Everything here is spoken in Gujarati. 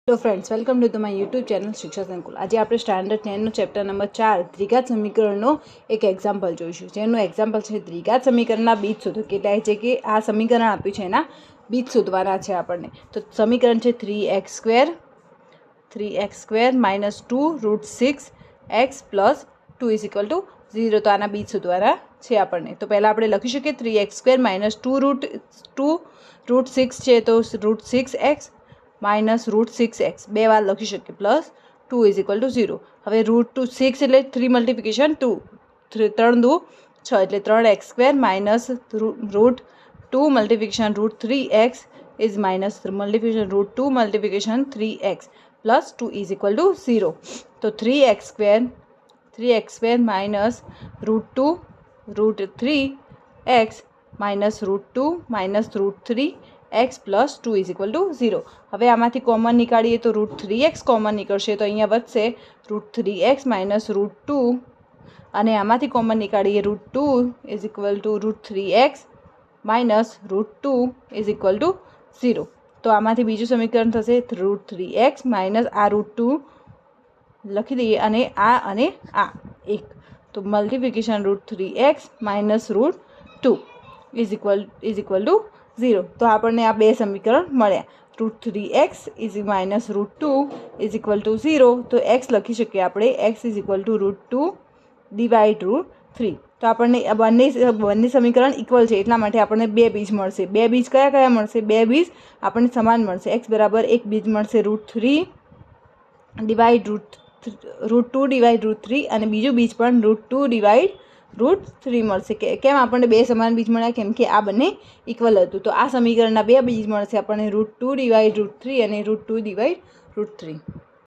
Hello friends, welcome to my YouTube channel Shiksha Sankul. आज आप स्टैंडर्ड 10 चैप्टर नंबर 4 द्विघात समीकरणનો એક એક્ઝામ્પલ જોઈશું, જેનું એક્ઝામ્પલ છે દ્વિઘાત સમીકરણના બીજ શોધો। કેટલા છે કે આ સમીકરણ આપ્યું છે એના બીજ શોધવાના છે આપણને। તો સમીકરણ છે 3x² માઇનસ 2√6x પ્લસ 2 = 0। તો આના બીજ શોધવાના છે આપણને। તો પહેલાં આપણે લખી શકીએ 3x² માઇનસ 2√6 છે તો √6x माइनस √6x बे बार लखी शके प्लस 2 = 0। हवे √6 एटले 3 मल्टिप्लिकेशन 2 3 2 6 एटले 3x² minus √2 multiplication √3x is minus multiplication √2 multiplication 3x plus 2 = 0। तो 3x² minus √2 √3x minus √2 minus √3x plus 2 = 0। હવે આમાંથી કોમન નીકાળીએ તો √3x કોમન નીકળશે તો અહીંયા વધશે √3x માઇનસ √2 અને આમાંથી કોમન નીકાળીએ √2 = √3x માઇનસ √2 = 0। તો આમાંથી બીજું સમીકરણ થશે √3x માઇનસ આ √2 લખી દઈએ અને આ 1 તો મલ્ટિપ્લિકેશન √3x માઇનસ √2 = 0। તો આપણને આ બે સમીકરણ મળ્યા। √3x minus √2 = 0। તો x લખી શકીએ આપણે x = √2/√3। તો આપણને બંને સમીકરણ ઇક્વલ છે એટલા માટે આપણને બે બીજ મળશે। બે બીજ કયા કયા મળશે? બે બીજ આપણને સમાન મળશે। x બરાબર એક બીજ મળશે √2/√3 અને બીજું બીજ પણ √2/√3 મળશે। કેમ આપણને બે સમાન બીજ મળ્યા? કેમ કે આ બંને ઇક્વલ હતું। તો આ સમીકરણના બે બીજ મળશે આપણને √2/√3 અને √2/√3।